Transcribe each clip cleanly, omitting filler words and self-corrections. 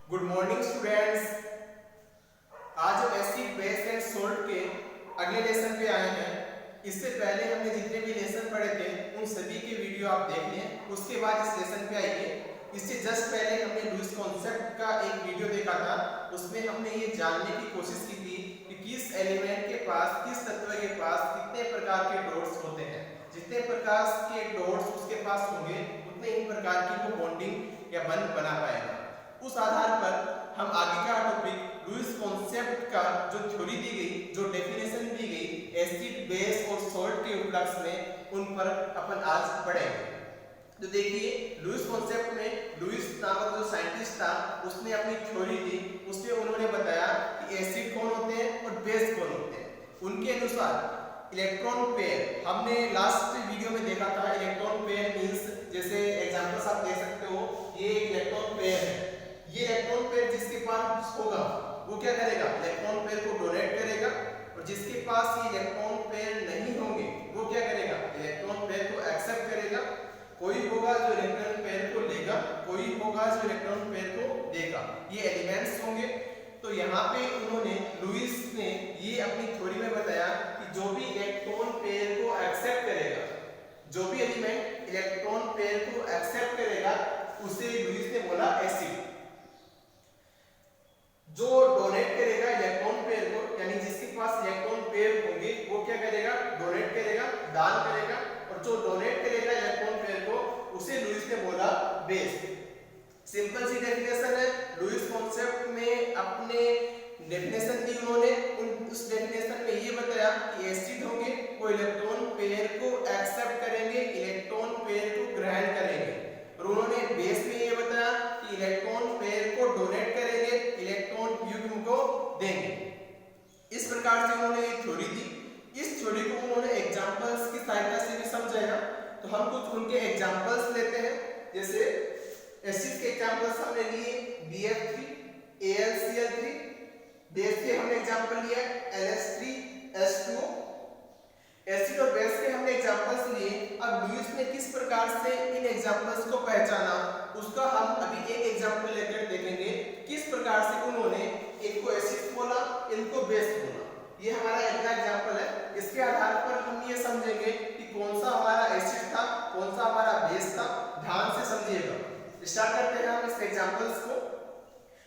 Good morning students. आज हम acid base and salt के अगले लेसन पे आए हैं। इससे पहले हमने जितने भी लेसन पढ़े थे उन सभी के वीडियो आप देख लें, उसके बाद इस लेसन पे आइए। इससे जस्ट पहले हमने लुईस कॉन्सेप्ट का एक वीडियो देखा था। उसमें हमने ये जानने की कोशिश की थी कि किस एलिमेंट के पास, किस तत्व के पास कितने प्रकार के डॉट्स होते हैं। जितने प्रकार के डॉट्स उसके पास होंगे उतने ही प्रकार की वो बॉन्डिंग या बंध बना पाएगा। उस आधार पर हम आगे का टॉपिक लुईस कॉन्सेप्ट का जो थ्योरी दी गई, जो डेफिनेशन दी गई एसिड बेस और सॉल्ट के उपलक्ष्य में, उन पर अपन आज पढ़ेंगे। तो देखिए, लुईस कॉन्सेप्ट में लुईस नामक जो साइंटिस्ट था उसने अपनी थ्योरी दी। उसमें उन्होंने बताया कि एसिड कौन होते हैं और बेस कौन होते हैं। उनके अनुसार इलेक्ट्रॉन पेयर, हमने लास्ट वीडियो में देखा था इलेक्ट्रॉन पेयर मींस, जैसे एग्जांपल्स आप दे सकते हो, ये एक इलेक्ट्रॉन पेयर है। ये इलेक्ट्रॉन पेयर जिसके पास होगा वो क्या करेगा, इलेक्ट्रॉन पेयर को डोनेट करेगा, और जिसके पास ये इलेक्ट्रॉन पेयर नहीं होंगे वो क्या करेगा, इलेक्ट्रॉन पेयर को एक्सेप्ट करेगा। कोई होगा जो इलेक्ट्रॉन पेयर को लेगा, कोई होगा जो इलेक्ट्रॉन पेयर को देगा। ये एलिमेंट्स होंगे। तो यहाँ पे उन्होंने, लुईस ने ये अपनी थ्योरी में बताया कि जो भी इलेक्ट्रॉन पेयर को एक्सेप्ट करेगा, जो भी एलिमेंट इलेक्ट्रॉन पेयर को एक्सेप्ट करेगा उसे लुईस ने बोला एसिड। जो डोनेट करेगा इलेक्ट्रॉन पेयर को, यानी जिसके पास इलेक्ट्रॉन पेयर होंगे वो क्या करेगा, डोनेट करेगा, दान करेगा, और जो डोनेट करेगा इलेक्ट्रॉन पेयर को उसे लुईस ने बोला बेस। सिंपल सी डेफिनेशन है। लुईस कॉन्सेप्ट में अपने डेफिनेशन दी उन्होंने। उस डेफिनेशन में ये बताया कि एसिड होंगे वो इलेक्ट्रॉन पेयर को एक्सेप्ट करेंगे, इलेक्ट्रॉन पेयर को ग्रहण करेंगे। और उन्होंने बेस में ये बताया कि इलेक्ट्रॉन पेयर को डोनेट करेंगे, इलेक्ट्रॉन युग्म को देंगे। इस प्रकार से उन्होंने ये थ्योरी दी। इस थ्योरी को उन्होंने एग्जांपल्स की सहायता से भी समझाया। तो हम कुछ उनके एग्जांपल्स लेते हैं। जैसे एसिड के एग्जांपल्स हमने लिए BF3, AlCl3। बेस के हमने एग्जांपल लिया LS3, H2O। एसिड और बेस के हमने एग्जांपल्स लिए। अब लुईस ने किस प्रकार से इन एग्जांपल्स को पहचाना उसका हम अभी एक एग्जांपल लेकर देखेंगे। किस प्रकार से उन्होंने इनको एसिड बोला, इनको बेस बोला। ये हमारा अगला एग्जांपल है। इसके आधार पर हम ये समझेंगे कि कौन सा हमारा एसिड था, कौन सा हमारा बेस था। ध्यान से समझिएगा। स्टार्ट करते हैं हम इस एग्जांपल्स को।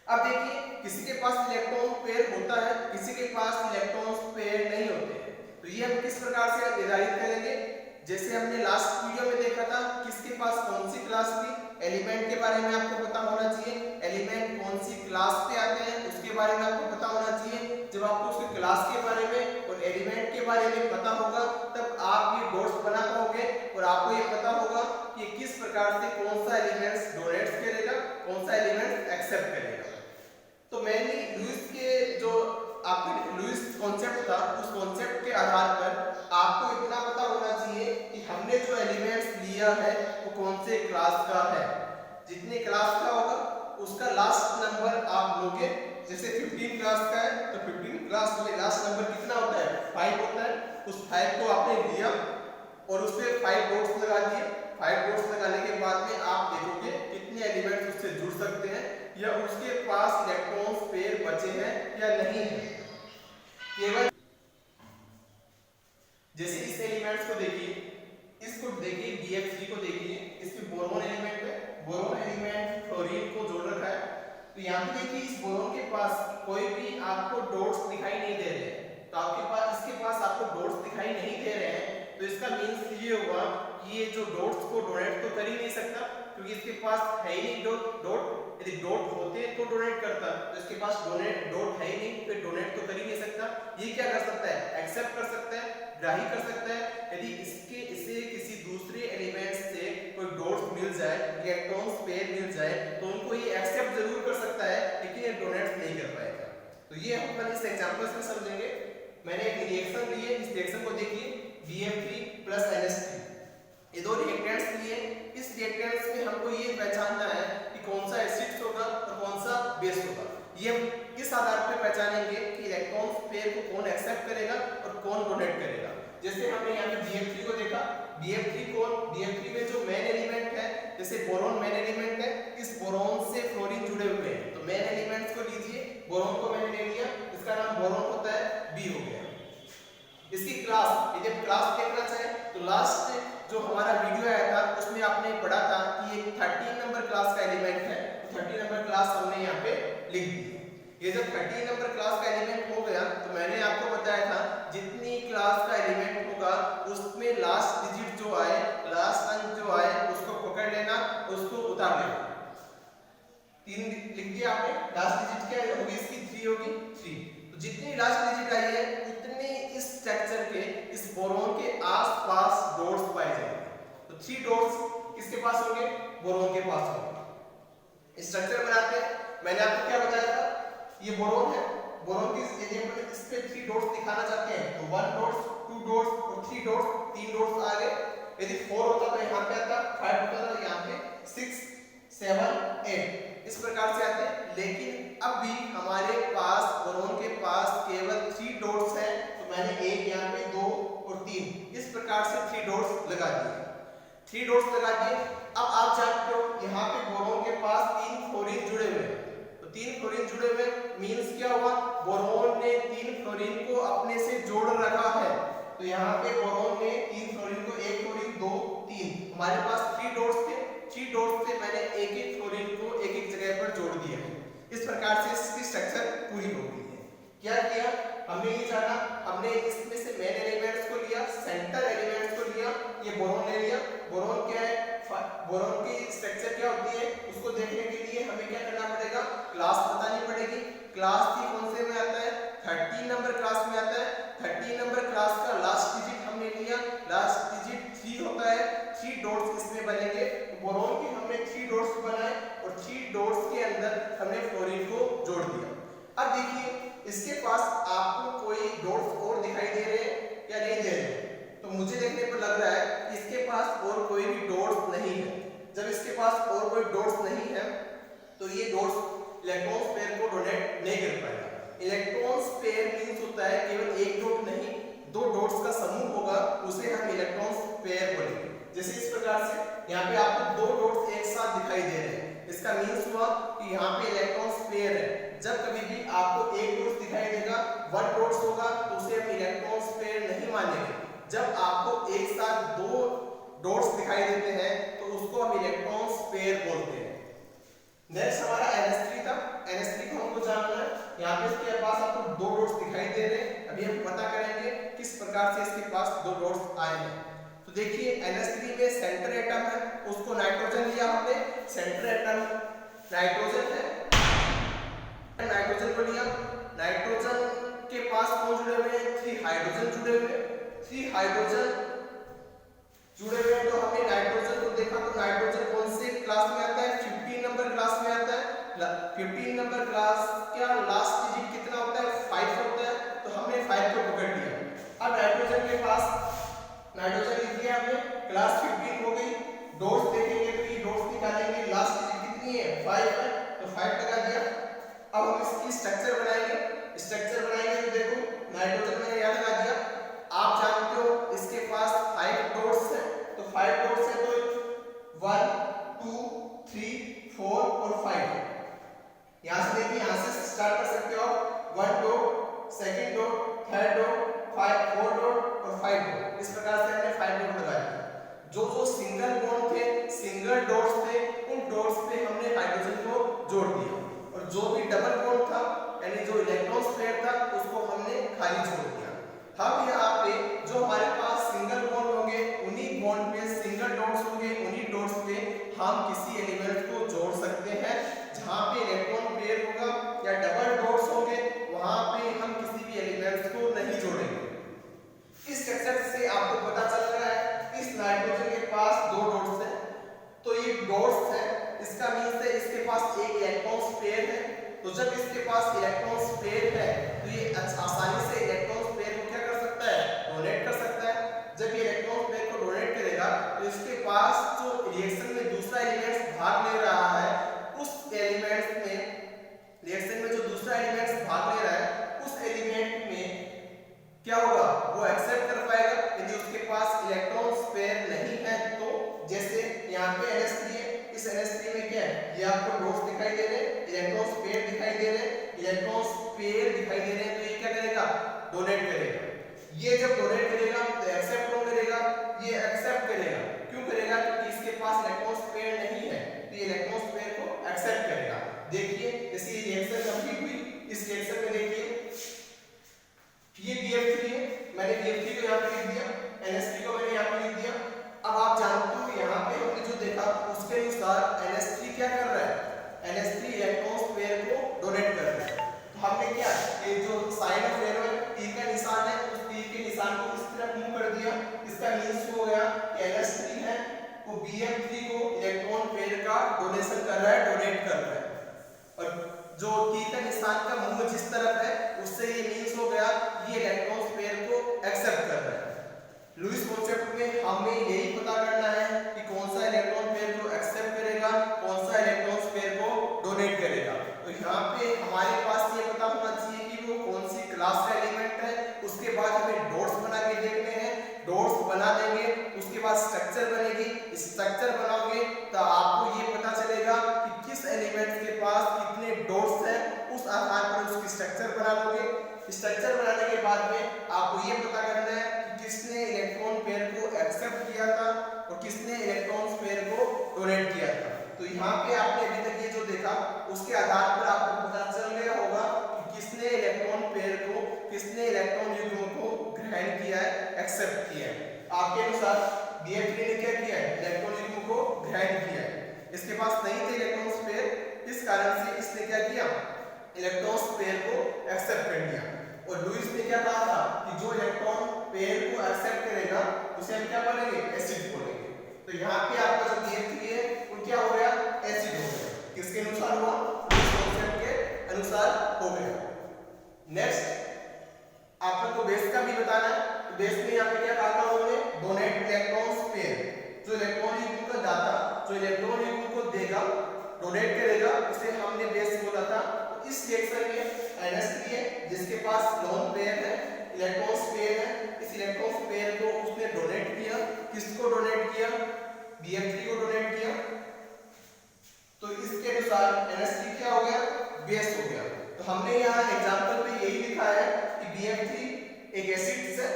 अब देखिए, किसी के पास इलेक्ट्रॉन पेयर होता है, किसी के पास इलेक्ट्रॉन पेयर नहीं होते। तो ये हम किस प्रकार से निर्धारित करेंगे, जैसे हमने लास्ट वीडियो में देखा था किसके पास कौन सी क्लास थी। एलिमेंट के बारे में आपको पता होना चाहिए, एलिमेंट कौन सी क्लास पे आते हैं उसके बारे में आपको पता होना चाहिए। जब आपको उसके क्लास के बारे में और एलिमेंट के बारे में पता होगा तब आप ये डॉट्स बना पाओगे, और आपको ये पता होगा कि किस प्रकार से कौन सा एलिमेंट्स डोनेट्स करेगा, कौन सा एलिमेंट एक्सेप्ट करेगा। तो मैंने लुईस के जो आपके लुईस कॉन्सेप्ट था, उस कॉन्सेप्ट के आधार पर आपको इतना पता होना चाहिए कि हमने जो एलिमेंट्स लिया है वो कौन से क्लास का है। जितने क्लास का होगा उसका लास्ट नंबर आप लोगे। जैसे 15 क्लास का है तो 15 क्लास में लास्ट नंबर कितना होता है, 5 होता है। उस 5 को आपने लिया और उस पे 5 डॉट्स लगा दिए। 5 डॉट्स लगाने के बाद में आप देखोगे कितने एलिमेंट्स उससे जुड़ सकते हैं, या उसके पास इलेक्ट्रॉन्स पेयर बचे हैं या नहीं है। केवल जैसे इस एलिमेंट्स को देखिए, इसको देखिए, BF3 को देखिए, इसमें बोरोन एलिमेंट है। बोरोन एलिमेंट फ्लोरीन को जोड़ रखा है। तो यहाँ पे देखिए, इस बोरोन के पास कोई भी आपको डॉट्स दिखाई नहीं दे रहे हैं। तो आपके पास, इसके पास आपको डॉट्स दिखाई नहीं दे रहे हैं, तो इसका मीन्स ये हुआ कि ये जो डॉट्स को डोनेट तो कर ही नहीं सकता, क्योंकि इसके पास है ही नहीं डॉट। यदि डॉट होते तो डोनेट करता, तो इसके पास डॉट है ही नहीं, फिर डोनेट तो कर ही नहीं सकता। ये क्या कर सकता है, एक्सेप्ट कर सकता है, ग्राही कर सकता है। यदि इसे किसी दूसरे एलिमेंट से कोई डॉट्स मिल जाए, इलेक्ट्रॉन्स पेयर मिल जाए, तो उनको ये एक्सेप्ट जरूर कर सकता है, लेकिन ये डोनेट नहीं कर पाएगा। तो ये हम इस एग्जांपल्स में समझेंगे। मैंने एक रिएक्शन ली है, इस रिएक्शन को देखिए, BF3 प्लस NH3, ये दो रिएक्टेंट्स लिए। इस रिएक्टेंट्स में हमको ये पहचानना है कि कौन सा एसिड होगा और कौन सा बेस होगा। ये हम इस आधार पर पहचानेंगे कि इलेक्ट्रॉन्स पेयर को कौन एक्सेप्ट करेगा और कौन डोनेट करेगा। जैसे हमने यहाँ पे BF3 को देखा, BF3 कौन, BF3 में जो मेन एलिमेंट है, जैसे बोरोन मेन एलिमेंट है, इस बोरोन से फ्लोरीन जुड़े हुए हैं, तो मेन बोरोन को मैंने ले लिया, इसका नाम बोरोन होता है, बी हो गया। इसकी क्लास, यदि आप क्लास देखना चाहें तो लास्ट जो हमारा वीडियो आया था उसमें आपने पढ़ा था कि ये 13 नंबर क्लास का एलिमेंट है, 13 नंबर क्लास हमने यहाँ पे लिख दी। ये जब 13 नंबर क्लास का एलिमेंट हो गया तो मैंने आपको बताया था जितनी क्लास का एलिमेंट होगा उसमें लास्ट डिजिट जो आए, लास्ट अंक जो आए उसको पकड़ लेना, उसको उतार लेना। 3 लिख दिया आपने, लास्ट डिजिट क्या होगी इसकी, 3 होगी, 3। तो जितनी लास्ट डिजिट आई है उतने इस स्ट्रक्चर के, इस बोरोन के आसपास डॉट्स पाए जाएंगे। तो 3 डॉट्स किसके पास होंगे, बोरोन के पास होंगे। स्ट्रक्चर बनाते हैं, मैंने आपको क्या बताया था, ये बोरोन है, बोरोन की यदि हम इस पे 3 डॉट्स दिखाना चाहते हैं तो 1 डॉट्स, 2 डॉट्स और 3 डॉट्स, 3 डॉट्स आ गए। यदि 4 होता तो यहाँ पे आता, 5 होता तो यहाँ पे 6, 7, 8 इस प्रकार से आते हैं। लेकिन अब भी हमारे पास बोरोन के पास केवल 3 डॉट्स हैं, तो मैंने एक यहाँ पे 2 और 3 इस प्रकार से 3 डॉट्स लगा दिए। 3 डॉट्स लगा दिए। अब आप जानते हो यहाँ पे बोरोन के पास 3 फ्लोरीन जुड़े हुए हैं, तो 3 फ्लोरीन जुड़े हुए मींस क्या हुआ, बोरोन ने 3 फ्लोरीन को अपने से जोड़ रखा है। तो यहाँ पे बोरोन ने 3 फ्लोरीन को, 1 फ्लोरीन 2 3, हमारे पास 3 डॉट्स थे, 3 डॉट्स से मैंने एक एक फ्लोरीन को एक एक जगह पर जोड़ दिया है। इस प्रकार से इसकी स्ट्रक्चर पूरी हो गई है। क्या किया हमने, ये जाना, हमने इसमें से मेन एलिमेंट्स को लिया, सेंटर एलिमेंट्स को लिया, ये बोरोन ले लिया। बोरोन क्या है, बोरोन की स्ट्रक्चर क्या होती है उसको देखने के लिए हमें क्या करना पड़ेगा, क्लास बतानी पड़ेगी। क्लास की कौन से में आता है, 13 नंबर क्लास में आता है। 13 नंबर क्लास का लास्ट डिजिट हमने लिया, लास्ट डिजिट 3 होता है, 3 डॉट्स इसमें बनेंगे। बोरोन के हमने 3 डॉट्स बनाए और 3 डॉट्स के अंदर हमने फ्लोरीन को जोड़ दिया। अब देखिए इसके पास आपको कोई डॉट्स और दिखाई दे रहे हैं या नहीं दे रहे, तो मुझे देखने पर लग रहा है कि इसके पास और कोई भी डॉट्स नहीं है। जब इसके पास और कोई डॉट्स नहीं है तो ये डॉट्स इलेक्ट्रॉन पेयर को डोनेट नहीं कर पाएगा। इलेक्ट्रॉन पेयर मींस होता है केवल एक डॉट नहीं, 2 डॉट्स का समूह होगा, उसे हम इलेक्ट्रॉन पेयर बोलेंगे। जैसे इस प्रकार से यहाँ पे आपको 2 डॉट्स एक साथ दिखाई दे रहे हैं, इसका मींस हुआ कि यहाँ पे इलेक्ट्रॉन पेयर है। जब कभी भी आपको एक डॉट दिखाई देगा, 1 डॉट्स होगा, तो उसे हम इलेक्ट्रॉन पेयर नहीं मानेंगे। जब आपको एक साथ 2 डॉट्स दिखाई देते हैं तो उसको हम इलेक्ट्रॉन पेयर बोलते हैं। नेक्स्ट हमारा NH3 था, NH3 को हमको जानना है। यहाँ पे इसके पास आपको 2 डॉट्स दिखाई दे रहे हैं, अभी हम पता करेंगे किस प्रकार से इसके पास 2 डॉट्स आए हैं। तो देखिए NH3 में सेंटर एटम है, उसको नाइट्रोजन लिया हमने, सेंटर एटम नाइट्रोजन है, नाइट्रोजन को लिया। नाइट्रोजन के पास कौन जुड़े हुए हैं, 3 हाइड्रोजन जुड़े हुए हैं, 3 हाइड्रोजन जुड़े हुए हैं। तो हमने नाइट्रोजन को देखा तो नाइट्रोजन कौन से क्लास में आता है, 15 नंबर क्लास में आता है। 15 नंबर क्लास क्या लास्ट डिजिट कितना होता है, 5 होता है, तो हमने 5 को पकड़ लिया। अब नाइट्रोजन के पास नाइट्रोजन लिख दिया हमने, क्लास 15 हो गई। डॉट्स देखेंगे तो ये डॉट्स निकालेंगे, लास्ट डिजिट कितनी है, 5 है, तो 5 लगा दिया। अब हम इसकी स्ट्रक्चर बनाएंगे, स्ट्रक्चर बनाएंगे तो देखो नाइट्रोजन मैंने यहाँ लगा दिया। आप जानते हो इसके पास 5 डॉट्स है, तो 5 डॉट्स है तो 1 2 3 4 और 5। यहाँ से देखिए, यहाँ से स्टार्ट कर सकते हो आप, 1 dot, second dot, third dot, 4 dot और 5 डॉट। इस प्रकार से हमने 5 डॉट लगा दिया। जो सिंगल बॉन्ड थे, सिंगल डॉट्स थे, उन डॉट्स पे हमने हाइड्रोजन को जोड़ दिया, और जो भी डबल बॉन्ड था यानी जो इलेक्ट्रॉन पेयर था उसको हमने खाली छोड़ दिया। हम यहाँ पे जो हमारे पास सिंगल बॉन्ड होंगे उन्हीं बॉन्ड पे सिंगल डॉट्स होंगे, उन्हीं डॉट्स पे हम किसी एलिमेंट को जोड़ सकते हैं। जहाँ पे इलेक्ट्रॉन पेयर होगा या डबल डॉट्स होंगे वहाँ पे हम किसी भी एलिमेंट्स को नहीं जोड़ेंगे। इस स्ट्रक्चर से आपको पता चल रहा है इस नाइट्रोजन के पास 2 डॉट्स हैं, तो ये डॉट्स है, इसका मींस है इसके पास एक इलेक्ट्रॉन पेयर है। तो जब इसके पास इलेक्ट्रॉन पेयर है तो ये आसानी से इलेक्ट्रॉन पेयर को क्या कर सकता है, डोनेट कर सकता है। जब ये इलेक्ट्रॉन पेयर को डोनेट करेगा तो इसके पास जो रिएक्शन में दूसरा एलिमेंट भाग ले रहा है, उस एलिमेंट में रिएक्शन में जो दूसरा एलिमेंट भाग ले रहा है उस एलिमेंट में क्या होगा, वो एक्सेप्ट कर पाएगा। यदि उसके पास इलेक्ट्रॉन पेयर नहीं है तो जैसे यहाँ पे NH3 है, इस NH3 में क्या है, ये आपको डॉट्स दिखाई दे रहे हैं, इलेक्ट्रॉन पेयर दिखाई दे रहे हैं। इलेक्ट्रॉन डोनेट करेगा। ये जब डोनेट करेगा तो एक्सेप्ट कौन करेगा, ये एक्सेप्ट करेगा। क्यों करेगा, क्योंकि इसके पास इलेक्ट्रॉन पेयर नहीं है, तो ये इलेक्ट्रॉन पेयर को एक्सेप्ट करेगा। देखिए जैसे ये रिएक्शन कंप्लीट हुई, इस रिएक्शन में देखिए ये BF3 है, मैंने BF3 को यहाँ पे लिख दिया, NH3 को मैंने यहाँ पे लिख दिया। अब आप जानते हो यहाँ पे हमने जो देखा उसके अनुसार NH3 क्या कर रहा है, NH3 इलेक्ट्रॉन पेयर को डोनेट कर रहा है। तो हमने क्या, ये जो साइन ऑफ एरो है, तीर का निशान है, उस तीर के निशान को इस तरफ मूव कर दिया। इसका मींस हो गया कि NH3 है वो BF3 को इलेक्ट्रॉन पेयर का डोनेशन कर रहा है, डोनेट कर रहा है। और जो तीर का निशान का मूव जिस तरफ है उससे ये मींस हो गया ये इलेक्ट्रॉन पेयर को एक्सेप्ट कर रहा है। लुईस कॉन्सेप्ट में हमें यही पता करना है कि कौन सा इलेक्ट्रॉन पेयर को एक्सेप्ट करेगा, कौन सा इलेक्ट्रॉन पेयर को डोनेट करेगा। तो यहाँ पे हमारे पास ये पता होना चाहिए कि वो कौन सी क्लास का एलिमेंट है। उसके बाद हमें डॉट्स बना के देखने हैं, डॉट्स बना देंगे, उसके बाद स्ट्रक्चर बनेगी। स्ट्रक्चर बनाओगे तो आपको ये पता चलेगा कि किस एलिमेंट के पास कितने डॉट्स हैं, उस आधार पर उसकी स्ट्रक्चर बना लोगे। स्ट्रक्चर बनाने के बाद में आपको ये पता करना है कि किसने इलेक्ट्रॉन पेयर को एक्सेप्ट किया था और किसने इलेक्ट्रॉन पेयर को डोनेट किया था। तो यहाँ पे आपने अभी तक ये जो देखा उसके आधार पर आपको पता चल गया होगा कि किसने इलेक्ट्रॉन पेयर को, किसने इलेक्ट्रॉन युग्म को ग्रहण किया है, एक्सेप्ट किया है। आपके अनुसार BF3 ने क्या किया है, इलेक्ट्रॉन युग्म को ग्रहण किया है। इसके पास नहीं थे इलेक्ट्रॉन पेयर, इस कारण से इसने क्या किया, इलेक्ट्रॉन पेयर को एक्सेप्ट कर लिया। और लुईस ने क्या कहा था कि जो इलेक्ट्रॉन पेयर को एक्सेप्ट करेगा उसे हम क्या बोलेंगे, एसिड बोलेंगे। तो यहाँ पे आपका जो BF3 है वो क्या हो गया, एसिड हो गया। किसके अनुसार हुआ, लुईस कॉन्सेप्ट के अनुसार हो गया। नेक्स्ट आप लोग को बेस का भी बताना है। तो बेस में यहाँ पे क्या कहा था उन्होंने, डोनेट इलेक्ट्रॉन पेयर, जो इलेक्ट्रॉन युग्म का दाता जो इलेक्ट्रॉन युग्म को देगा, डोनेट करेगा, उसे हमने बेस बोला था। तो इस रिएक्शन में NH3 है जिसके पास लोन पेयर है, इलेक्ट्रॉन पेयर है, इस इलेक्ट्रॉन पेयर को उसने डोनेट किया। किसको डोनेट किया, BF3 को डोनेट किया। तो इसके अनुसार NH3 क्या हो गया, बेस हो गया। तो हमने यहाँ एग्जांपल पे यही लिखा है कि BF3 एक एसिड है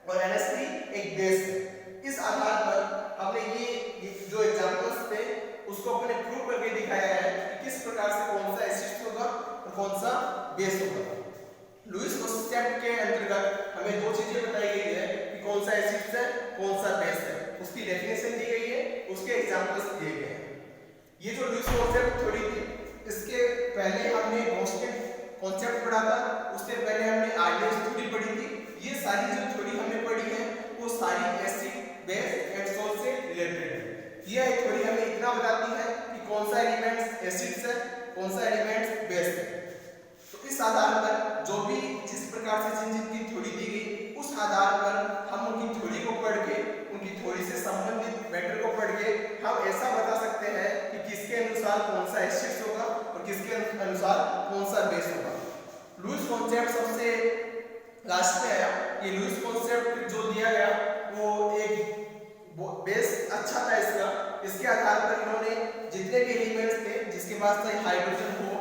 और NH3 एक बेस है। इस आधार पर हमने ये जो एग्जांपल्स थे उसको अपने प्रूव करके दिखाया है कि किस प्रकार से कौन सा एसिड होगा और कौन सा बेस होगा। लुईस कॉन्सेप्ट के अंतर्गत हमें दो चीजें बताई गई है कि कौन सा एसिड है, कौन सा बेस है। उसकी डेफिनेशन दी गई है, उसके एग्जांपल्स दिए गए हैं। ये जो लुईस कॉन्सेप्ट थ्योरी थी, इसके पहले हमने कॉन्स्टेंट कॉन्सेप्ट पढ़ा था, उससे पहले हमने आर्डिनल थ्योरी पढ़ी थी। ये सारी जो थ्योरी हमने पढ़ी है वो सारी एसिड, बेस एंड सॉल्ट से रिलेटेड है। यह थ्योरी हमें इतना बताती है कि कौन सा एलिमेंट्स एसिड्स है, कौन सा एलिमेंट्स बेस है। तो इस आधार पर जो भी जिस प्रकार से जिन की थ्योरी दी गई उस आधार पर हम उनकी थ्योरी को पढ़ के, उनकी थ्योरी से संबंधित मैटर को पढ़ के हम ऐसा बता सकते हैं कि किसके अनुसार कौन सा एसिड्स होगा और किसके अनुसार कौन सा बेस होगा। लुईस कॉन्सेप्ट सबसे लास्ट में आया। ये लुईस कॉन्सेप्ट जो दिया गया वो एक बेस अच्छा था इसका। इसके आधार पर इन्होंने जितने भी एलिमेंट्स थे जिसके पास चाहे हाइड्रोजन हो,